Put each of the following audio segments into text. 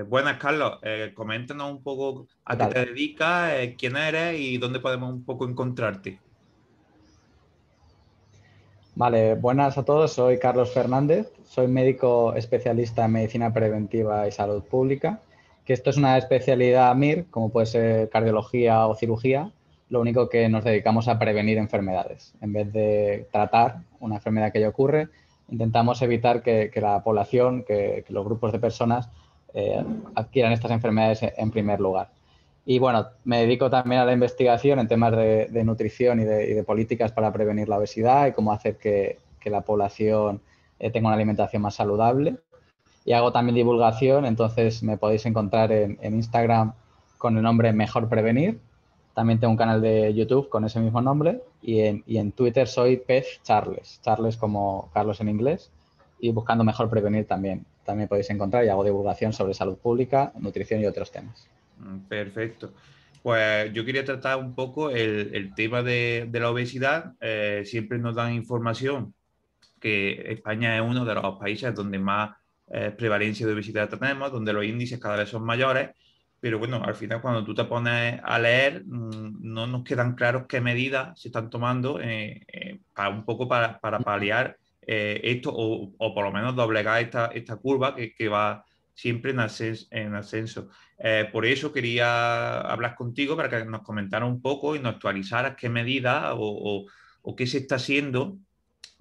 Buenas, Carlos. Coméntanos un poco ¿Qué a qué tal? te dedicas, quién eres y dónde podemos un poco encontrarte. Vale, buenas a todos. Soy Carlos Fernández. Soy médico especialista en medicina preventiva y salud pública, que esto es una especialidad MIR, como puede ser cardiología o cirugía. Lo único que nos dedicamos a prevenir enfermedades. En vez de tratar una enfermedad que ya ocurre, intentamos evitar que la población, que los grupos de personas adquieran estas enfermedades en primer lugar. Y bueno, me dedico también a la investigación en temas de nutrición y de políticas para prevenir la obesidad y cómo hacer que la población tenga una alimentación más saludable. Y hago también divulgación, entonces me podéis encontrar en Instagram con el nombre Mejor Prevenir. También tengo un canal de YouTube con ese mismo nombre y en Twitter soy Pez Charles, Charles como Carlos en inglés, y buscando Mejor Prevenir también. También podéis encontrar y hago divulgación sobre salud pública, nutrición y otros temas. Perfecto. Pues yo quería tratar un poco el tema de la obesidad. Siempre nos dan información que España es uno de los países donde más prevalencia de obesidad tenemos, donde los índices cada vez son mayores, pero bueno, al final cuando tú te pones a leer, no nos quedan claros qué medidas se están tomando para un poco para paliar esto o por lo menos doblegar esta curva que va siempre en ascenso. Por eso quería hablar contigo para que nos comentara un poco y nos actualizaras qué medidas o qué se está haciendo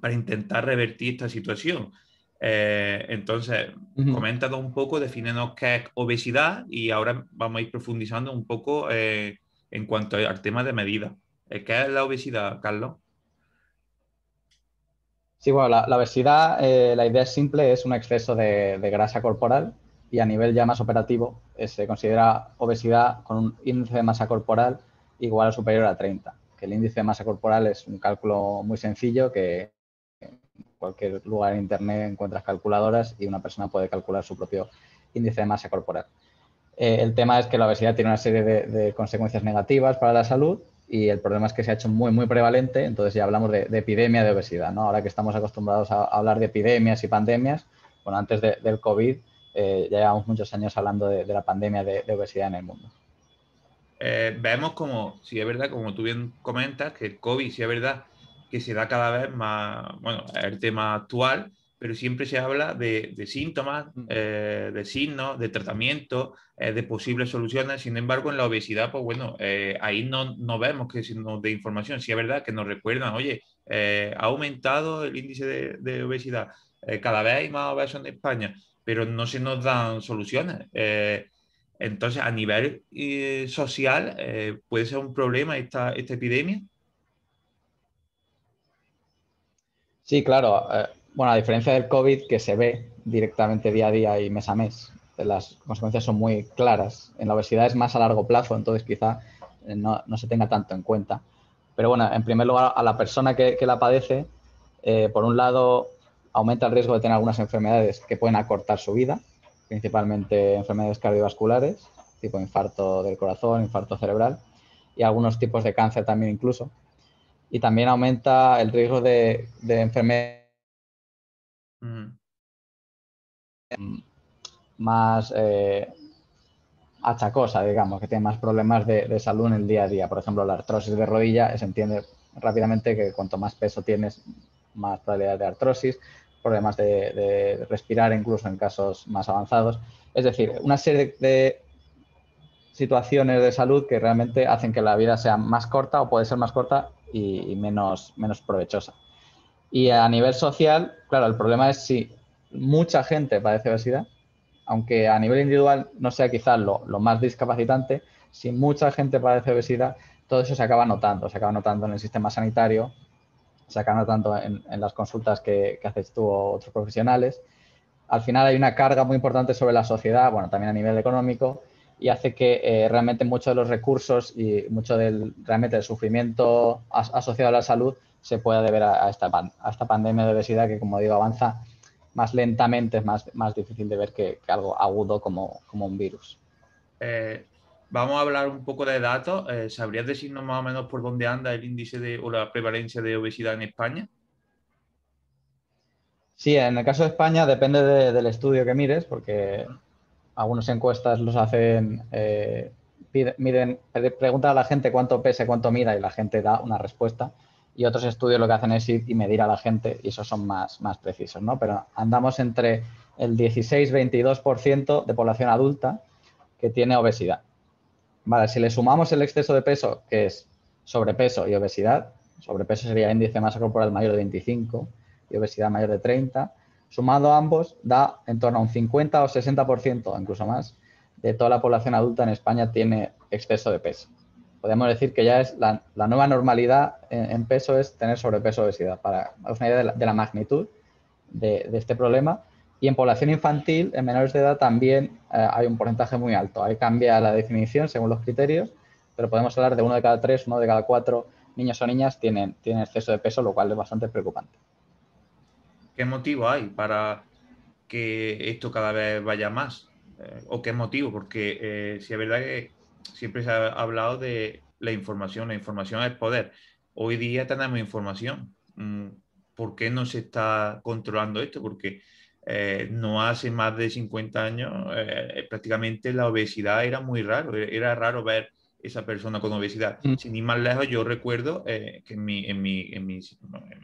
para intentar revertir esta situación. Entonces, coméntanos un poco, defínenos qué es obesidad y ahora vamos a ir profundizando un poco en cuanto al tema de medidas. ¿Qué es la obesidad, Carlos? Sí, bueno, la obesidad, la idea es simple, es un exceso de grasa corporal y a nivel ya más operativo se considera obesidad con un índice de masa corporal igual o superior a 30. Que el índice de masa corporal es un cálculo muy sencillo que en cualquier lugar en Internet encuentras calculadoras y una persona puede calcular su propio índice de masa corporal. El tema es que la obesidad tiene una serie de consecuencias negativas para la salud y el problema es que se ha hecho muy, muy prevalente, entonces ya hablamos de epidemia de obesidad, ¿no? Ahora que estamos acostumbrados a hablar de epidemias y pandemias, bueno, antes del COVID ya llevamos muchos años hablando de la pandemia de obesidad en el mundo. Vemos como, si es verdad, como tú bien comentas, que el COVID, si es verdad, que se da cada vez más, bueno, es el tema actual, pero siempre se habla de síntomas, de signos, de tratamiento, de posibles soluciones. Sin embargo, en la obesidad, pues bueno, ahí no vemos que se nos dé información. Si es verdad que nos recuerdan, oye, ha aumentado el índice de obesidad, cada vez hay más obesos en España, pero no se nos dan soluciones. Entonces, a nivel social, puede ser un problema esta epidemia. Sí, claro. Bueno, a diferencia del COVID, que se ve directamente día a día y mes a mes, las consecuencias son muy claras. En la obesidad es más a largo plazo, entonces quizá no se tenga tanto en cuenta. Pero bueno, en primer lugar, a la persona que la padece, por un lado, aumenta el riesgo de tener algunas enfermedades que pueden acortar su vida, principalmente enfermedades cardiovasculares, tipo infarto del corazón, infarto cerebral, y algunos tipos de cáncer también incluso. Y también aumenta el riesgo de enfermedades Mm. más achacosa, digamos, que tiene más problemas de salud en el día a día. Por ejemplo, la artrosis de rodilla se entiende rápidamente que cuanto más peso tienes, más probabilidad de artrosis, problemas de respirar incluso en casos más avanzados. Es decir, una serie de situaciones de salud que realmente hacen que la vida sea más corta o puede ser más corta y menos provechosa. Y a nivel social, claro, el problema es si mucha gente padece obesidad, aunque a nivel individual no sea quizás lo más discapacitante, si mucha gente padece obesidad, todo eso se acaba notando en el sistema sanitario, se acaba notando en las consultas que haces tú o otros profesionales. Al final hay una carga muy importante sobre la sociedad, bueno, también a nivel económico, y hace que realmente muchos de los recursos y mucho realmente del sufrimiento asociado a la salud se pueda deber a esta pandemia de obesidad que, como digo, avanza más lentamente, es más difícil de ver que algo agudo como un virus. Eh, Vamos a hablar un poco de datos. ¿Sabrías decirnos más o menos por dónde anda el índice o la prevalencia de obesidad en España? Sí, en el caso de España depende del estudio que mires, porque algunas encuestas los hacen, preguntan a la gente cuánto pesa y cuánto mida y la gente da una respuesta. Y otros estudios lo que hacen es ir y medir a la gente y esos son más precisos, ¿no? Pero andamos entre el 16-22% de población adulta que tiene obesidad. Vale, si le sumamos el exceso de peso, que es sobrepeso y obesidad, sobrepeso sería índice de masa corporal mayor de 25 y obesidad mayor de 30, sumado a ambos da en torno a un 50 o 60%, incluso más, de toda la población adulta en España tiene exceso de peso. Podemos decir que ya es la nueva normalidad en peso es tener sobrepeso o obesidad, para daros una idea de la magnitud de este problema. Y en población infantil, en menores de edad, también hay un porcentaje muy alto. Ahí cambia la definición según los criterios, pero podemos hablar de 1 de cada 3, 1 de cada 4 niños o niñas tienen exceso de peso, lo cual es bastante preocupante. ¿Qué motivo hay para que esto cada vez vaya más? ¿O qué motivo? Porque si es verdad que siempre se ha hablado de la información es poder. Hoy día tenemos información. ¿Por qué no se está controlando esto? Porque no hace más de 50 años prácticamente la obesidad era muy raro. Era raro ver esa persona con obesidad. Sin ir más lejos, yo recuerdo que en mi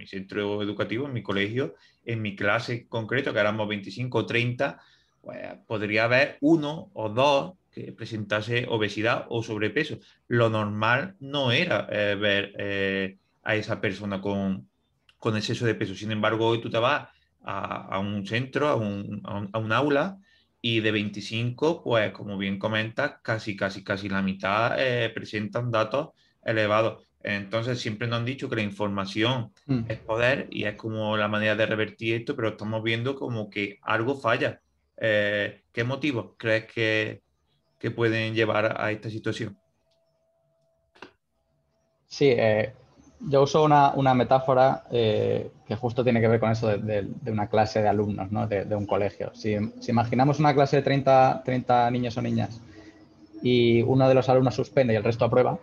centro educativo, en mi colegio, en mi clase concreto, que éramos 25 o 30, pues, podría haber uno o dos que presentase obesidad o sobrepeso. Lo normal no era ver a esa persona con exceso de peso. Sin embargo, hoy tú te vas a un centro, a un aula, y de 25, pues como bien comentas, casi la mitad presentan datos elevados. Entonces, siempre nos han dicho que la información es poder y es como la manera de revertir esto, pero estamos viendo como que algo falla. ¿Qué motivos crees que pueden llevar a esta situación? Sí, yo uso una metáfora que justo tiene que ver con eso de una clase de alumnos, ¿no? de un colegio. Si imaginamos una clase de 30 niños o niñas y uno de los alumnos suspende y el resto aprueba,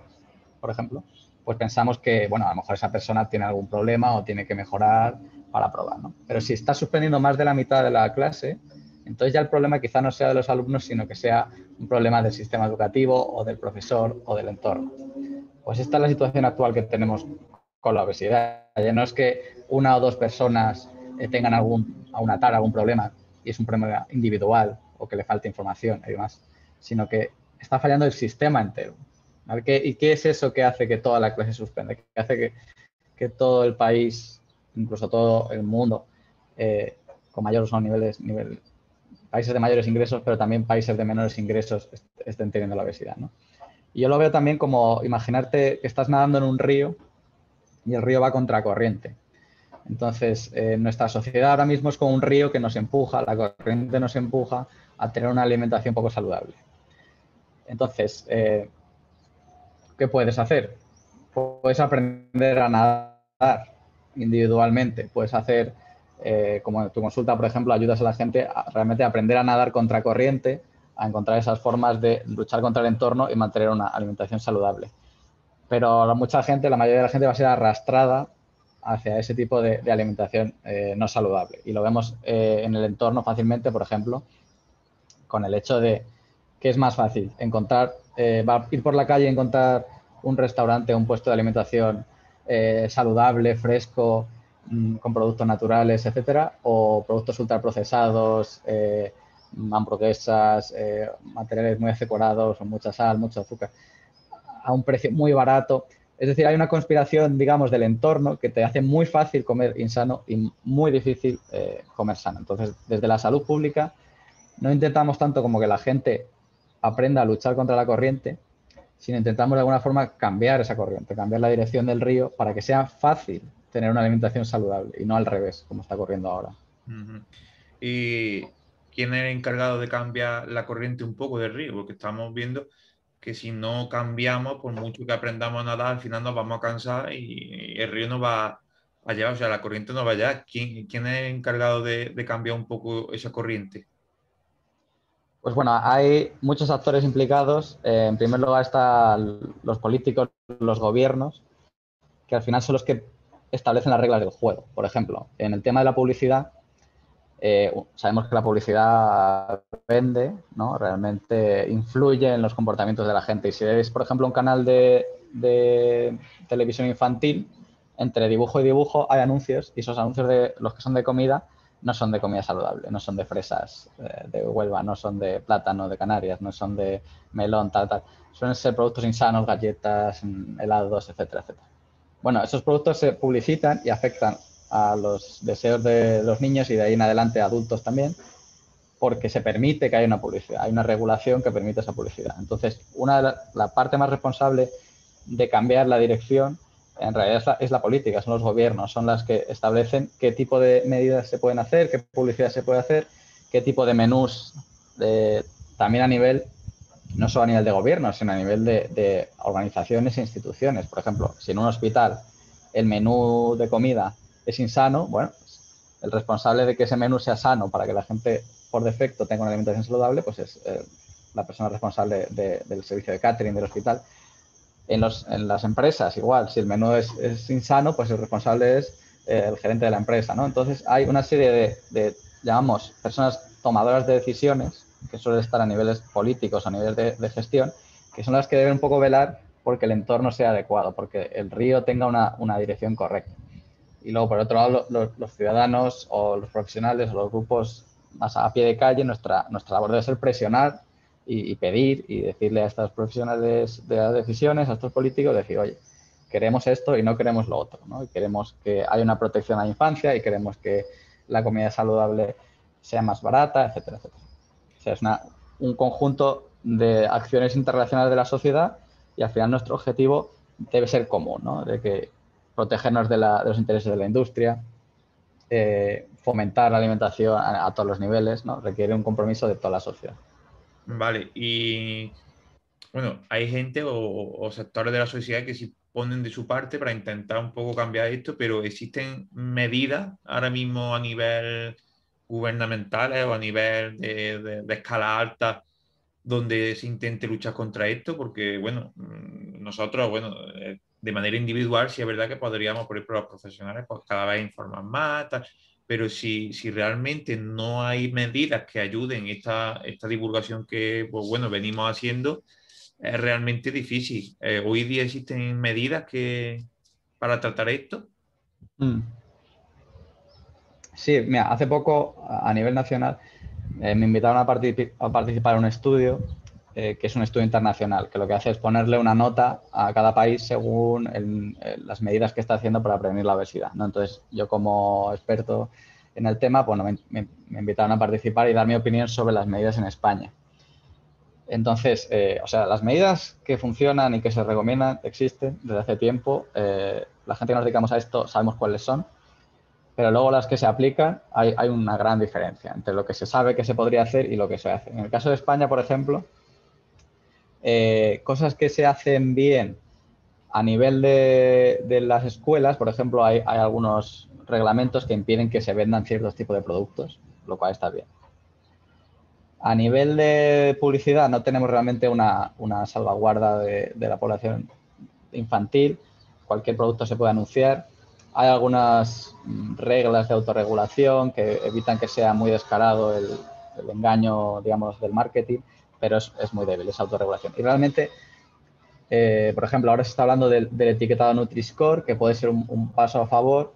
por ejemplo, pues pensamos que, bueno, a lo mejor esa persona tiene algún problema o tiene que mejorar para aprobar, ¿no? Pero si está suspendiendo más de la mitad de la clase, entonces ya el problema quizá no sea de los alumnos, sino que sea un problema del sistema educativo o del profesor o del entorno. Pues esta es la situación actual que tenemos con la obesidad. Ya no es que una o dos personas tengan alguna tara, algún problema, y es un problema individual o que le falta información y demás, sino que está fallando el sistema entero. ¿Y qué es eso que hace que toda la clase suspenda? ¿Qué hace que todo el país, incluso todo el mundo, con mayores países de mayores ingresos, pero también países de menores ingresos estén teniendo la obesidad, ¿no? Y yo lo veo también como imaginarte que estás nadando en un río y el río va contracorriente. Entonces, nuestra sociedad ahora mismo es como un río que nos empuja, la corriente nos empuja a tener una alimentación poco saludable. Entonces, ¿qué puedes hacer? Puedes aprender a nadar individualmente. Puedes hacer, como en tu consulta, por ejemplo, ayudas a la gente a realmente aprender a nadar contracorriente, a encontrar esas formas de luchar contra el entorno y mantener una alimentación saludable. Pero mucha gente, la mayoría de la gente va a ser arrastrada hacia ese tipo de alimentación no saludable. Y lo vemos en el entorno fácilmente, por ejemplo, con el hecho de que es más fácil encontrar, va a ir por la calle y encontrar un restaurante, un puesto de alimentación saludable, fresco, con productos naturales, etcétera, o productos ultraprocesados, hamburguesas, materiales muy azucarados, con mucha sal, mucho azúcar, a un precio muy barato. Es decir, hay una conspiración, digamos, del entorno que te hace muy fácil comer insano y muy difícil comer sano. Entonces, desde la salud pública, no intentamos tanto como que la gente aprenda a luchar contra la corriente, sino intentamos de alguna forma cambiar esa corriente, cambiar la dirección del río para que sea fácil tener una alimentación saludable y no al revés, como está ocurriendo ahora. Uh-huh. ¿Y quién es el encargado de cambiar la corriente un poco del río? Porque estamos viendo que si no cambiamos, por mucho que aprendamos a nadar, al final nos vamos a cansar y el río no va a llevar, o sea, la corriente no va allá. ¿Quién es el encargado de cambiar un poco esa corriente? Pues bueno, hay muchos actores implicados. En primer lugar están los políticos, los gobiernos, que al final son los que establecen las reglas del juego. Por ejemplo, en el tema de la publicidad, Sabemos que la publicidad vende, ¿no? Realmente influye en los comportamientos de la gente. Y si ves, por ejemplo, un canal de televisión infantil, entre dibujo y dibujo hay anuncios, y esos anuncios de los que son de comida no son de comida saludable, no son de fresas de Huelva, no son de plátano de Canarias, no son de melón, tal, tal. Suelen ser productos insanos, galletas, helados, etcétera, etcétera. Bueno, esos productos se publicitan y afectan a los deseos de los niños y de ahí en adelante adultos también, porque se permite que haya una publicidad, hay una regulación que permite esa publicidad. Entonces, la parte más responsable de cambiar la dirección en realidad es la política, son los gobiernos, son las que establecen qué tipo de medidas se pueden hacer, qué publicidad se puede hacer, qué tipo de menús, también a nivel, no solo a nivel de gobierno, sino a nivel de organizaciones e instituciones. Por ejemplo, si en un hospital el menú de comida es insano, bueno, el responsable de que ese menú sea sano para que la gente por defecto tenga una alimentación saludable, pues es la persona responsable del servicio de catering del hospital. En las empresas, igual, si el menú es insano, pues el responsable es el gerente de la empresa, ¿no? Entonces hay una serie llamamos, personas tomadoras de decisiones, que suelen estar a niveles políticos, a niveles de gestión, que son las que deben un poco velar porque el entorno sea adecuado, porque el río tenga una dirección correcta. Y luego, por otro lado, los ciudadanos o los profesionales o los grupos más a pie de calle, nuestra labor debe ser presionar y pedir y decirle a estos profesionales de las decisiones, a estos políticos, decir, oye, queremos esto y no queremos lo otro, ¿no? Y queremos que haya una protección a la infancia y queremos que la comida saludable sea más barata, etcétera, etcétera. O sea, es un conjunto de acciones interrelacionadas de la sociedad y al final nuestro objetivo debe ser común, ¿no? De que protegernos de los intereses de la industria, fomentar la alimentación a todos los niveles, ¿no? Requiere un compromiso de toda la sociedad. Vale, y bueno, hay gente o sectores de la sociedad que sí ponen de su parte para intentar un poco cambiar esto, pero existen medidas ahora mismo a nivel gubernamentales o a nivel de escala alta donde se intente luchar contra esto, porque bueno, nosotros, bueno, de manera individual sí es verdad que podríamos, por ejemplo, los profesionales, pues cada vez informar más, tal, pero si realmente no hay medidas que ayuden esta divulgación que, pues bueno, venimos haciendo, es realmente difícil. Hoy día existen medidas para tratar esto. Mm. Sí, mira, hace poco a nivel nacional me invitaron a participar en un estudio que es un estudio internacional, que lo que hace es ponerle una nota a cada país según las medidas que está haciendo para prevenir la obesidad, ¿no? Entonces, yo como experto en el tema, bueno, me invitaron a participar y dar mi opinión sobre las medidas en España. Entonces, o sea, las medidas que funcionan y que se recomiendan existen desde hace tiempo. La gente que nos dedicamos a esto sabemos cuáles son, pero luego las que se aplican hay una gran diferencia entre lo que se sabe que se podría hacer y lo que se hace. En el caso de España, por ejemplo, cosas que se hacen bien a nivel de las escuelas, por ejemplo, hay algunos reglamentos que impiden que se vendan ciertos tipos de productos, lo cual está bien. A nivel de publicidad no tenemos realmente una salvaguarda de la población infantil. Cualquier producto se puede anunciar. Hay algunas reglas de autorregulación que evitan que sea muy descarado el engaño, digamos, del marketing, pero es muy débil esa autorregulación. Y realmente, por ejemplo, ahora se está hablando del etiquetado Nutri-Score, que puede ser un paso a favor,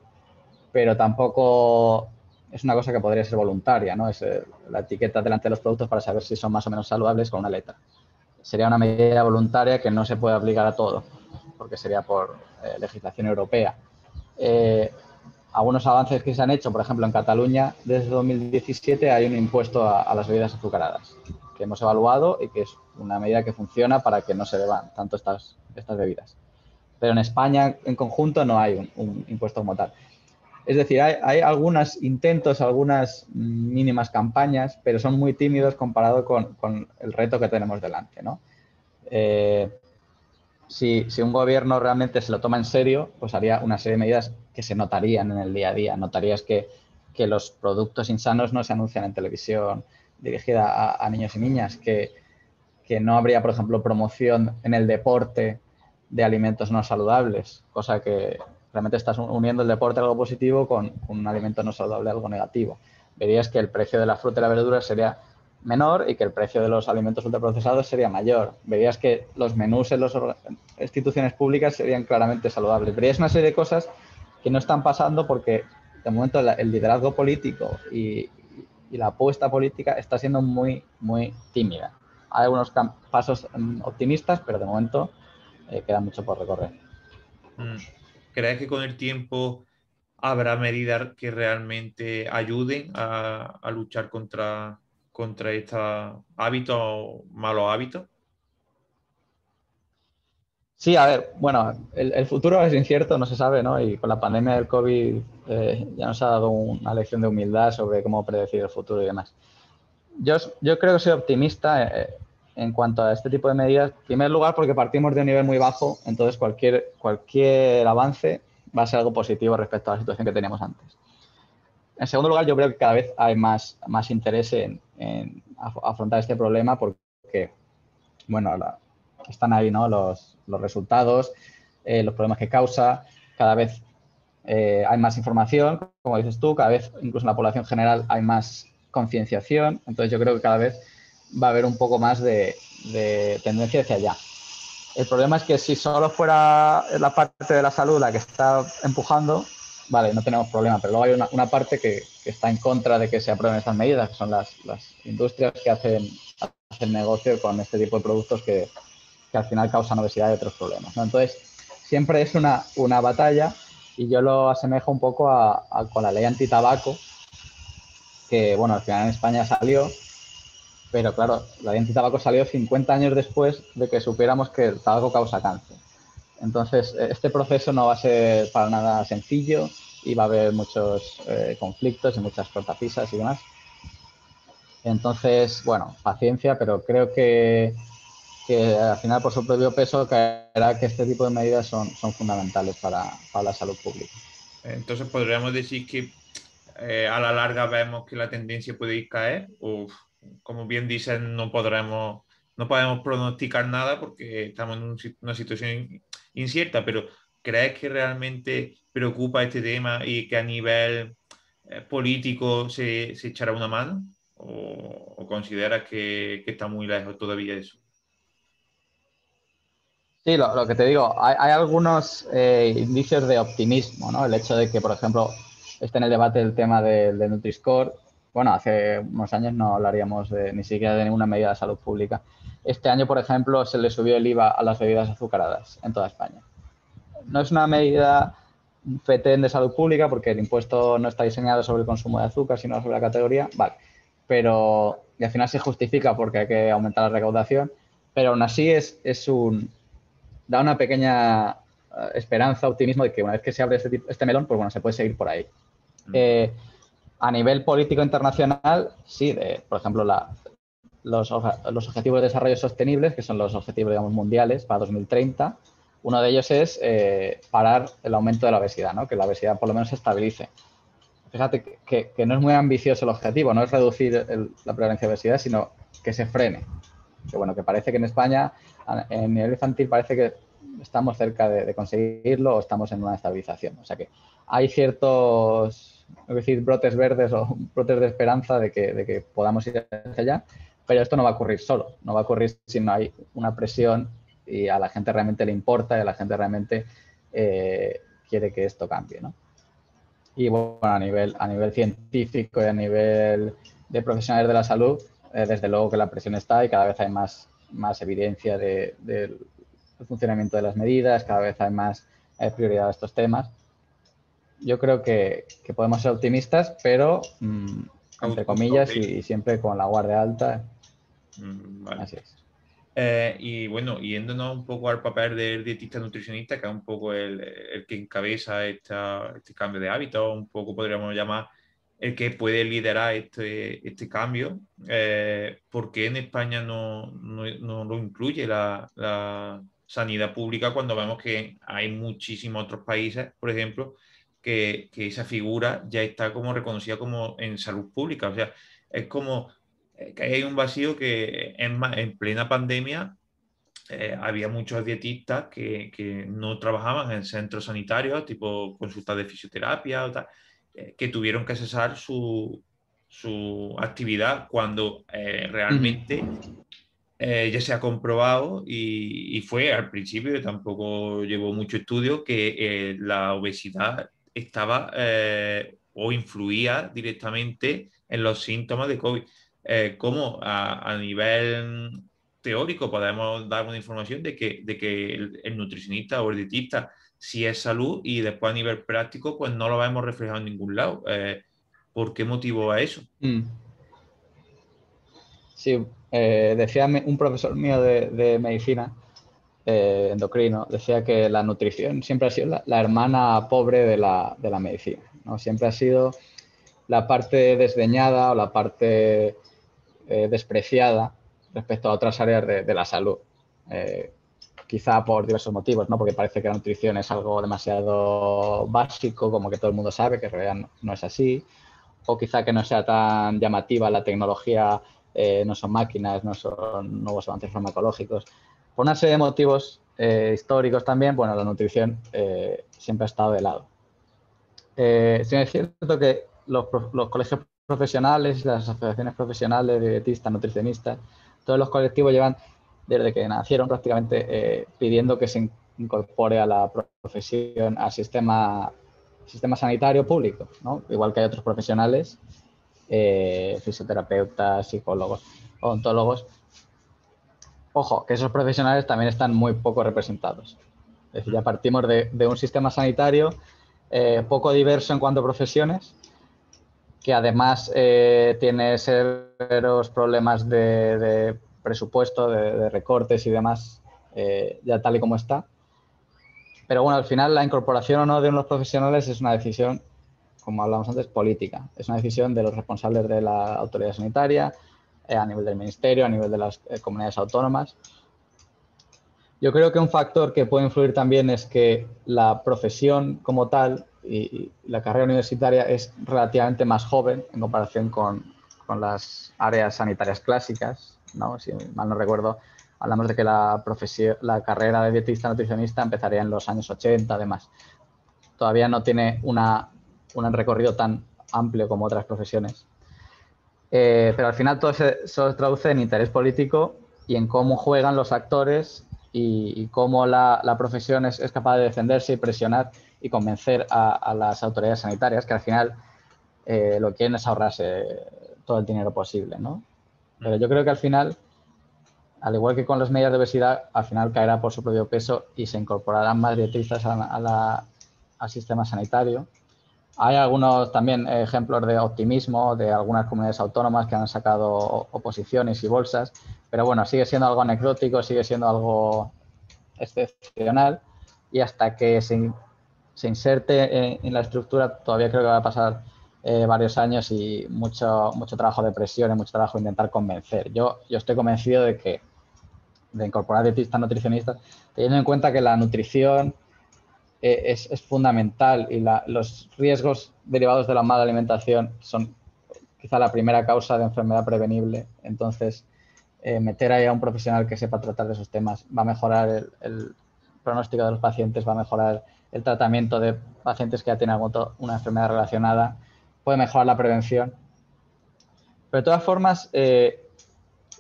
pero tampoco es una cosa que podría ser voluntaria, ¿no? Es la etiqueta delante de los productos para saber si son más o menos saludables con una letra. Sería una medida voluntaria que no se puede aplicar a todo, porque sería por legislación europea. Algunos avances que se han hecho, por ejemplo, en Cataluña, desde 2017 hay un impuesto a las bebidas azucaradas, que hemos evaluado y que es una medida que funciona para que no se beban tanto estas bebidas. Pero en España, en conjunto, no hay un impuesto como tal. Es decir, hay algunos intentos, algunas mínimas campañas, pero son muy tímidos comparado con el reto que tenemos delante, ¿no? Si un gobierno realmente se lo toma en serio, pues haría una serie de medidas que se notarían en el día a día. Notarías que los productos insanos no se anuncian en televisión dirigida a niños y niñas, que no habría, por ejemplo, promoción en el deporte de alimentos no saludables, cosa que realmente estás uniendo el deporte a algo positivo con un alimento no saludable a algo negativo. verías que el precio de la fruta y la verdura sería menor y que el precio de los alimentos ultraprocesados sería mayor. Verías que los menús en las instituciones públicas serían claramente saludables. Verías una serie de cosas que no están pasando porque de momento el liderazgo político y la apuesta política está siendo muy, muy tímida. Hay algunos pasos optimistas, pero de momento queda mucho por recorrer. Mm. ¿Crees que con el tiempo habrá medidas que realmente ayuden a luchar contra estos hábitos o malos hábitos? Sí, a ver, bueno, el futuro es incierto, no se sabe, ¿no? Y con la pandemia del COVID ya nos ha dado una lección de humildad sobre cómo predecir el futuro y demás. Yo creo que soy optimista en cuanto a este tipo de medidas. En primer lugar, porque partimos de un nivel muy bajo, entonces cualquier avance va a ser algo positivo respecto a la situación que teníamos antes. En segundo lugar, yo creo que cada vez hay más interés en afrontar este problema porque, bueno, están ahí, ¿no? Los resultados, los problemas que causa, cada vez hay más información, como dices tú, cada vez incluso en la población general hay más concienciación, entonces yo creo que cada vez va a haber un poco más de tendencia hacia allá. El problema es que si solo fuera la parte de la salud la que está empujando, vale, no tenemos problema, pero luego hay una parte que está en contra de que se aprueben estas medidas, que son las industrias que hacen negocio con este tipo de productos que al final causan obesidad y otros problemas, ¿no? Entonces, siempre es una batalla y yo lo asemejo un poco con la ley antitabaco, que, bueno, al final en España salió, pero claro, la ley antitabaco salió 50 años después de que supiéramos que el tabaco causa cáncer. Entonces, este proceso no va a ser para nada sencillo y va a haber muchos conflictos y muchas cortapisas y demás. Entonces, bueno, paciencia, pero creo que al final por su propio peso caerá que este tipo de medidas son fundamentales para la salud pública. Entonces, podríamos decir que a la larga vemos que la tendencia puede ir caer, o como bien dicen, no podemos pronosticar nada porque estamos en una situación incierta, pero ¿crees que realmente preocupa este tema y que a nivel político se echará una mano? O consideras que está muy lejos todavía de eso? Sí, lo que te digo, hay algunos indicios de optimismo, ¿no? El hecho de que, por ejemplo, esté en el debate el tema del Nutri-Score. Bueno, hace unos años no hablaríamos ni siquiera de ninguna medida de salud pública. Este año, por ejemplo, se le subió el IVA a las bebidas azucaradas en toda España. No es una medida FETEN de salud pública porque el impuesto no está diseñado sobre el consumo de azúcar, sino sobre la categoría, vale. Pero, y al final se justifica porque hay que aumentar la recaudación, pero aún así da una pequeña esperanza, optimismo de que una vez que se abre este melón, pues bueno, se puede seguir por ahí. Mm. A nivel político internacional, sí, por ejemplo, los objetivos de desarrollo sostenibles, que son los objetivos, digamos, mundiales para 2030, uno de ellos es parar el aumento de la obesidad, ¿no? Que la obesidad por lo menos se estabilice. Fíjate que no es muy ambicioso el objetivo, no es reducir la prevalencia de obesidad, sino que se frene. Que bueno, que parece que en España, en nivel infantil, parece que estamos cerca de conseguirlo o estamos en una estabilización. O sea que hay ciertos, es decir, brotes verdes o brotes de esperanza de que podamos ir hacia allá, pero esto no va a ocurrir solo, no va a ocurrir si no hay una presión y a la gente realmente le importa y a la gente realmente quiere que esto cambie, ¿no? Y bueno, a nivel científico y a nivel de profesionales de la salud, desde luego que la presión está y cada vez hay más evidencia del funcionamiento de las medidas, cada vez hay más prioridad a estos temas. Yo creo que podemos ser optimistas, pero entre comillas y siempre con la guardia alta. Vale. Así es. Y bueno, yéndonos un poco al papel del dietista nutricionista, que es un poco el que encabeza este cambio de hábito, un poco podríamos llamar el que puede liderar este cambio, ¿por qué en España no lo incluye la sanidad pública cuando vemos que hay muchísimos otros países, por ejemplo, que esa figura ya está como reconocida como en salud pública? O sea, es como que hay un vacío que en plena pandemia había muchos dietistas que no trabajaban en centros sanitarios, tipo consultas de fisioterapia o tal, que tuvieron que cesar su actividad cuando realmente ya se ha comprobado y fue al principio, tampoco llevó mucho estudio, que la obesidad estaba o influía directamente en los síntomas de COVID. ¿Cómo a nivel teórico podemos dar una información de que el nutricionista o el dietista sí es salud y después a nivel práctico pues no lo vemos reflejado en ningún lado? ¿Por qué motivo es eso? Mm. Sí, decía un profesor mío de medicina, endocrino, decía que la nutrición siempre ha sido la hermana pobre de la medicina, ¿no? Siempre ha sido la parte desdeñada o la parte despreciada respecto a otras áreas de la salud. Quizá por diversos motivos, ¿no? Porque parece que la nutrición es algo demasiado básico, como que todo el mundo sabe, que en realidad no es así, o quizá que no sea tan llamativa la tecnología, no son máquinas, no son nuevos avances farmacológicos. Por una serie de motivos históricos también, bueno, la nutrición siempre ha estado de lado. Sí es cierto que los colegios profesionales, las asociaciones profesionales de dietistas, nutricionistas, todos los colectivos llevan desde que nacieron prácticamente pidiendo que se incorpore a la profesión al sistema sanitario público, ¿no? Igual que hay otros profesionales, fisioterapeutas, psicólogos, odontólogos. Ojo, que esos profesionales también están muy poco representados. Es decir, ya partimos de un sistema sanitario poco diverso en cuanto a profesiones, que además tiene severos problemas de presupuesto, de recortes y demás, ya tal y como está. Pero bueno, al final la incorporación o no de unos profesionales es una decisión, como hablamos antes, política. Es una decisión de los responsables de la autoridad sanitaria, a nivel del ministerio, a nivel de las comunidades autónomas. Yo creo que un factor que puede influir también es que la profesión como tal y la carrera universitaria es relativamente más joven en comparación con las áreas sanitarias clásicas, ¿no? Si mal no recuerdo, hablamos de que la carrera de dietista nutricionista empezaría en los años 80, además. Todavía no tiene un recorrido tan amplio como otras profesiones. Pero al final todo eso se traduce en interés político y en cómo juegan los actores y cómo la profesión es capaz de defenderse y presionar y convencer a las autoridades sanitarias, que al final lo que quieren es ahorrarse todo el dinero posible, ¿no? Pero yo creo que al final, al igual que con las medidas de obesidad, al final caerá por su propio peso y se incorporarán más dietistas al sistema sanitario. Hay algunos también ejemplos de optimismo de algunas comunidades autónomas que han sacado oposiciones y bolsas, pero bueno, sigue siendo algo anecdótico, sigue siendo algo excepcional y hasta que se inserte en la estructura todavía creo que va a pasar varios años y mucho trabajo de presión y mucho trabajo de intentar convencer. Yo estoy convencido de incorporar dietistas nutricionistas, teniendo en cuenta que la nutrición es fundamental y los riesgos derivados de la mala alimentación son quizá la primera causa de enfermedad prevenible. Entonces, meter ahí a un profesional que sepa tratar de esos temas va a mejorar el pronóstico de los pacientes, va a mejorar el tratamiento de pacientes que ya tienen una enfermedad relacionada, puede mejorar la prevención. Pero de todas formas,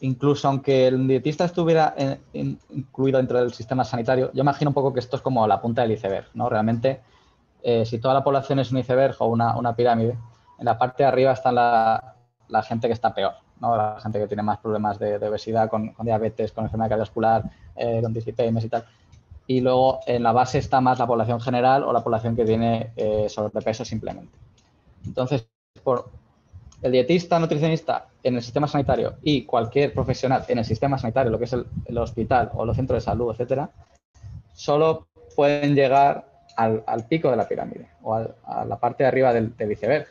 incluso aunque el dietista estuviera incluido dentro del sistema sanitario, yo imagino un poco que esto es como la punta del iceberg, ¿no? Realmente, si toda la población es un iceberg o una pirámide, en la parte de arriba está la gente que está peor, ¿no? La gente que tiene más problemas de obesidad, con diabetes, con enfermedad cardiovascular, con dislipemias y tal. Y luego en la base está más la población general o la población que tiene sobrepeso simplemente. Entonces, el dietista, nutricionista en el sistema sanitario y cualquier profesional en el sistema sanitario, lo que es el hospital o los centros de salud, etcétera, solo pueden llegar al pico de la pirámide o a la parte de arriba del iceberg.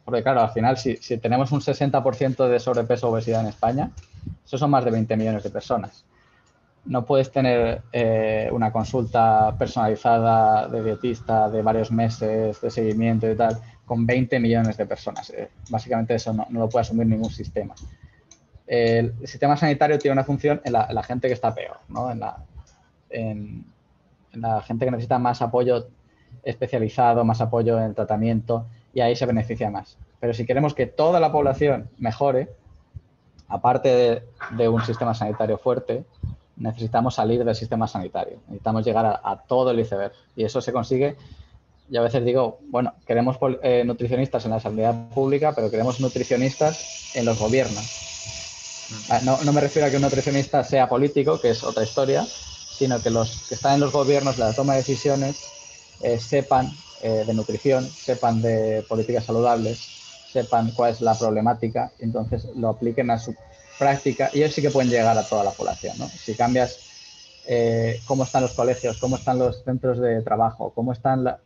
Porque claro, al final, si tenemos un 60% de sobrepeso o obesidad en España, eso son más de 20 millones de personas. No puedes tener una consulta personalizada de dietista de varios meses de seguimiento y tal con 20 millones de personas. Básicamente eso no lo puede asumir ningún sistema. El sistema sanitario tiene una función en la gente que está peor, ¿no? En la gente que necesita más apoyo especializado, más apoyo en el tratamiento, y ahí se beneficia más. Pero si queremos que toda la población mejore, aparte de un sistema sanitario fuerte, necesitamos salir del sistema sanitario. Necesitamos llegar a todo el iceberg. Y eso se consigue. Yo a veces digo, bueno, queremos nutricionistas en la sanidad pública, pero queremos nutricionistas en los gobiernos. No me refiero a que un nutricionista sea político, que es otra historia, sino que los que están en los gobiernos, la toma de decisiones, sepan de nutrición, sepan de políticas saludables, sepan cuál es la problemática, y entonces lo apliquen a su práctica y ellos sí que pueden llegar a toda la población, ¿no? Si cambias cómo están los colegios, cómo están los centros de trabajo, cómo están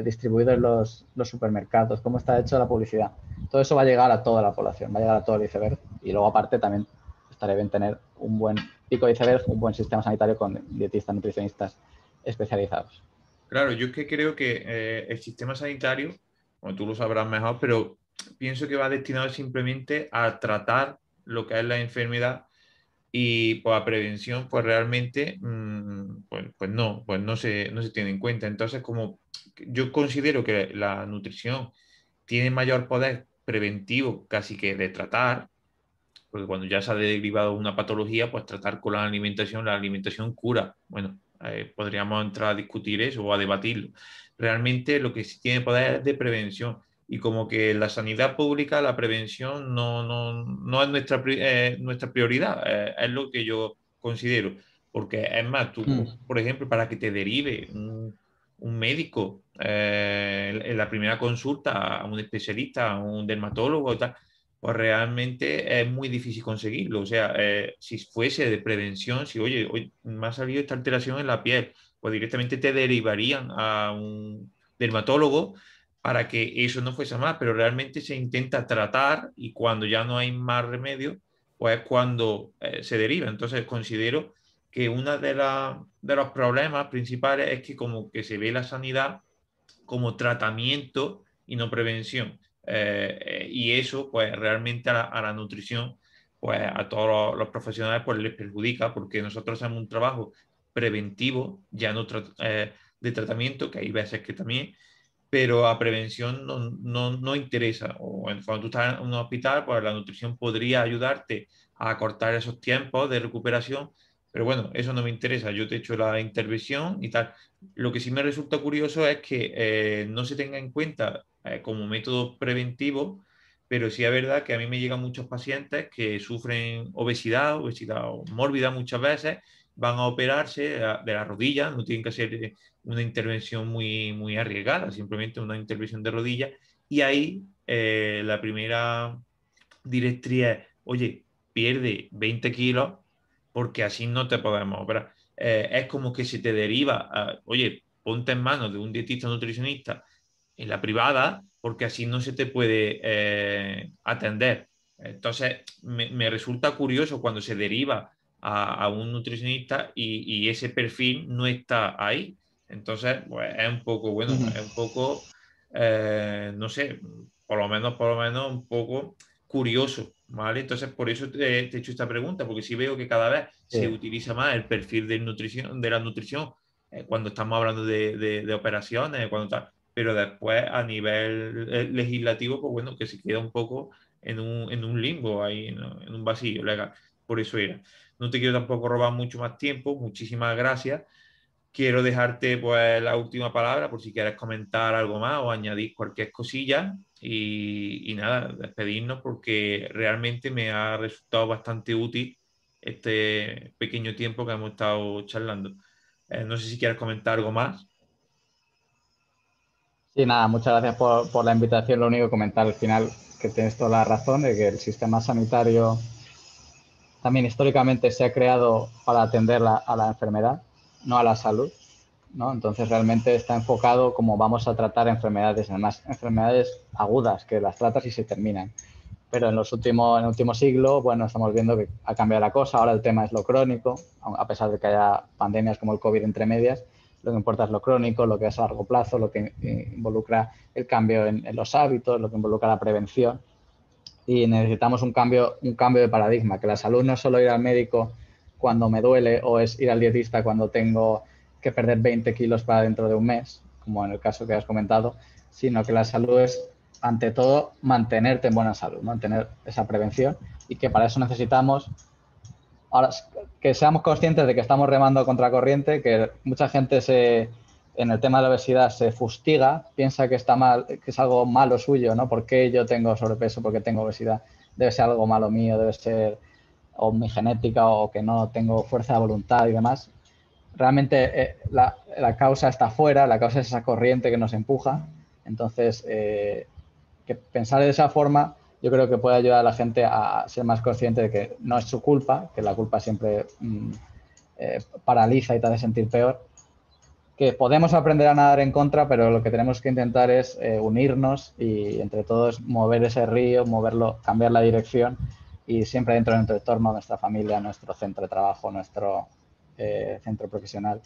distribuidos los supermercados, cómo está hecha la publicidad. Todo eso va a llegar a toda la población, va a llegar a todo el iceberg. Y luego, aparte, también estaría bien tener un buen pico de iceberg, un buen sistema sanitario con dietistas, nutricionistas especializados. Claro, yo es que creo que el sistema sanitario, como tú lo sabrás mejor, pero pienso que va destinado simplemente a tratar lo que es la enfermedad y pues, a prevención, pues realmente, pues no se tiene en cuenta. Entonces, como yo considero que la nutrición tiene mayor poder preventivo casi que de tratar, porque cuando ya se ha derivado una patología, pues tratar con la alimentación cura. Bueno, podríamos entrar a discutir eso o a debatirlo. Realmente lo que sí tiene poder es de prevención. Y como que en la sanidad pública la prevención no es nuestra prioridad, es lo que yo considero. Porque es más, tú, por ejemplo, para que te derive un médico en la primera consulta a un especialista, a un dermatólogo y tal, pues realmente es muy difícil conseguirlo. O sea, si fuese de prevención, si, oye, hoy me ha salido esta alteración en la piel, pues directamente te derivarían a un dermatólogo para que eso no fuese más, pero realmente se intenta tratar y cuando ya no hay más remedio, pues es cuando se deriva. Entonces considero que uno de los problemas principales es que como que se ve la sanidad como tratamiento y no prevención. Y eso, pues realmente a la nutrición, pues a todos los profesionales, pues les perjudica porque nosotros hacemos un trabajo preventivo, ya no de tratamiento, que hay veces que también, pero a prevención no interesa. Cuando tú estás en un hospital, pues la nutrición podría ayudarte a acortar esos tiempos de recuperación, pero bueno, eso no me interesa. Yo te he hecho la intervención y tal. Lo que sí me resulta curioso es que no se tenga en cuenta como método preventivo, pero sí es verdad que a mí me llegan muchos pacientes que sufren obesidad mórbida muchas veces, van a operarse de la rodilla, no tienen que hacer una intervención muy arriesgada, simplemente una intervención de rodilla, y ahí la primera directriz es, oye, pierde 20 kilos porque así no te podemos operar. Es como que se te deriva, oye, ponte en manos de un dietista nutricionista en la privada porque así no se te puede atender. Entonces, me resulta curioso cuando se deriva a un nutricionista y ese perfil no está ahí. Entonces, pues es un poco, bueno, es un poco, no sé, por lo menos un poco curioso, ¿vale? Entonces, por eso te he hecho esta pregunta, porque sí veo que cada vez se Sí. utiliza más el perfil de la nutrición cuando estamos hablando de operaciones, cuando tal, pero después a nivel legislativo, pues bueno, que se queda un poco en un limbo ahí, en un vacío legal. Por eso era. No te quiero tampoco robar mucho más tiempo, muchísimas gracias. Quiero dejarte pues la última palabra por si quieres comentar algo más o añadir cualquier cosilla y nada, despedirnos porque realmente me ha resultado bastante útil este pequeño tiempo que hemos estado charlando. No sé si quieres comentar algo más. Sí, nada, muchas gracias por la invitación. Lo único que comentar al final que tienes toda la razón de que el sistema sanitario también históricamente se ha creado para atender a la enfermedad, no a la salud, ¿no? Entonces realmente está enfocado como vamos a tratar enfermedades, además enfermedades agudas que las tratas y se terminan. Pero en el último siglo, bueno, estamos viendo que ha cambiado la cosa. Ahora el tema es lo crónico, a pesar de que haya pandemias como el COVID entre medias. Lo que importa es lo crónico, lo que es a largo plazo, lo que involucra el cambio en los hábitos, lo que involucra la prevención. Y necesitamos un cambio de paradigma, que la salud no es solo ir al médico cuando me duele o es ir al dietista cuando tengo que perder 20 kilos para dentro de un mes, como en el caso que has comentado, sino que la salud es ante todo, mantenerte en buena salud, mantener esa prevención y que para eso necesitamos, ahora, que seamos conscientes de que estamos remando contra corriente, que mucha gente en el tema de la obesidad se fustiga, piensa que está mal, que es algo malo suyo, ¿no? ¿Por qué yo tengo sobrepeso? ¿Por qué tengo obesidad? Debe ser algo malo mío, debe ser o mi genética o que no tengo fuerza de voluntad y demás. Realmente la causa está fuera, la causa es esa corriente que nos empuja. Entonces, que pensar de esa forma yo creo que puede ayudar a la gente a ser más consciente de que no es su culpa, que la culpa siempre paraliza y te hace sentir peor, que podemos aprender a nadar en contra, pero lo que tenemos que intentar es unirnos y entre todos mover ese río, moverlo, cambiar la dirección y siempre dentro de nuestro entorno, nuestra familia, nuestro centro de trabajo, nuestro centro profesional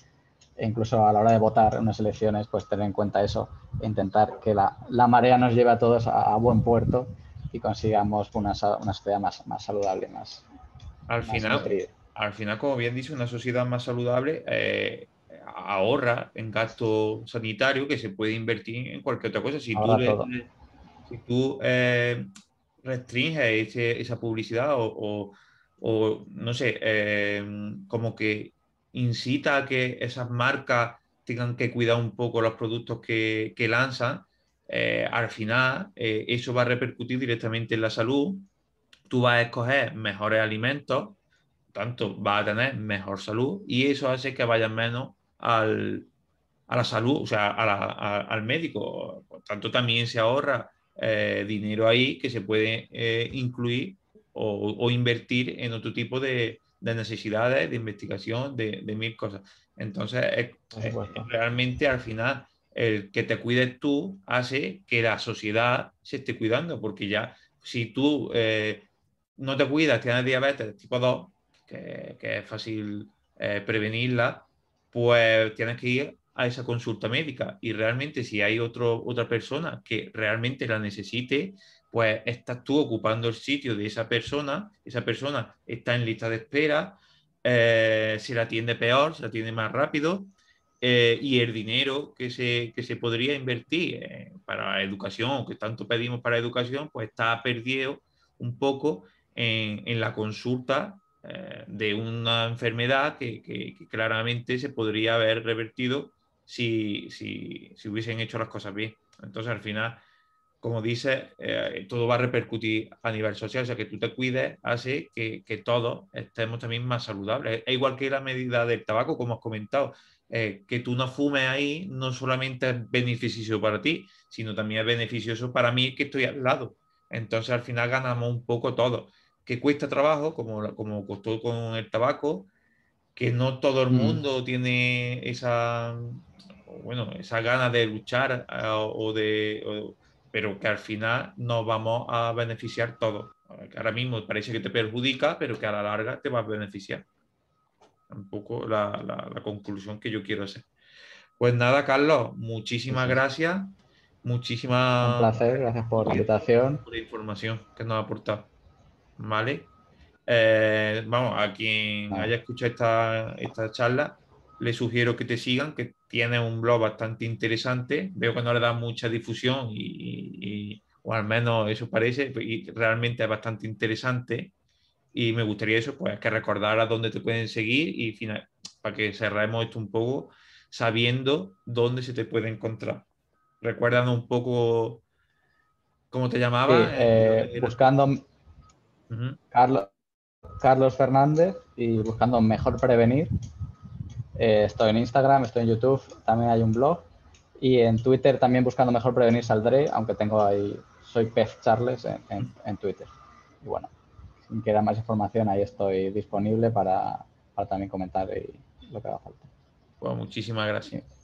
e incluso a la hora de votar unas elecciones, pues tener en cuenta eso e intentar que la marea nos lleve a todos a buen puerto y consigamos una sociedad más saludable, Al más final, nutrida. al final, como bien dice, una sociedad más saludable ahorra en gasto sanitario que se puede invertir en cualquier otra cosa. Ahora todo. Si tú restringes esa publicidad o, no sé, como que incita a que esas marcas tengan que cuidar un poco los productos que lanzan, al final eso va a repercutir directamente en la salud. Tú vas a escoger mejores alimentos, tanto vas a tener mejor salud y eso hace que vayas menos a la salud, o sea, al médico. Por tanto, también se ahorra dinero ahí que se puede incluir o invertir en otro tipo de necesidades, de investigación, de mil cosas. Entonces, Por supuesto. realmente al final, el que te cuides tú hace que la sociedad se esté cuidando, porque ya si tú no te cuidas, tienes diabetes tipo 2 que es fácil prevenirla, pues tienes que ir a esa consulta médica. Y realmente si hay otra persona que realmente la necesite, pues estás tú ocupando el sitio de esa persona está en lista de espera, se la atiende peor, se la atiende más rápido. Y el dinero que se podría invertir para educación, que tanto pedimos para educación, pues está perdido un poco en la consulta de una enfermedad que claramente se podría haber revertido si hubiesen hecho las cosas bien. Entonces, al final, como dices, todo va a repercutir a nivel social, o sea, que tú te cuides hace que todos estemos también más saludables. Es igual que la medida del tabaco, como has comentado, que tú no fumes ahí no solamente es beneficioso para ti, sino también es beneficioso para mí que estoy al lado. Entonces, al final ganamos un poco todos. Que cuesta trabajo, como costó con el tabaco, que no todo el Mm. mundo tiene bueno, esa ganas de luchar pero que al final nos vamos a beneficiar todos. Que ahora mismo parece que te perjudica, pero que a la larga te va a beneficiar. Un poco la conclusión que yo quiero hacer. Pues nada, Carlos, Sí, muchísimas sí. gracias. Un Muchísimas placer, gracias por la gracias invitación. por la información que nos ha aportado. ¿Vale? Vamos, a quien Nada, haya escuchado esta charla, le sugiero que te sigan, que tiene un blog bastante interesante. Veo que no le da mucha difusión o al menos eso parece, y realmente es bastante interesante. Y me gustaría eso, pues que recordaras dónde te pueden seguir y para que cerremos esto un poco sabiendo dónde se te puede encontrar. Recuérdanos un poco cómo te sí, llamabas y dónde eras tú. buscando Ujú. Carlos, Carlos Fernández y buscando Mejor Prevenir. Estoy en Instagram, estoy en YouTube, también hay un blog. Y en Twitter también buscando Mejor Prevenir saldré, aunque tengo ahí, soy Pez Charles en Twitter. Y bueno, si quiera más información, ahí estoy disponible para también comentar lo que haga falta. Pues muchísimas gracias. Sí.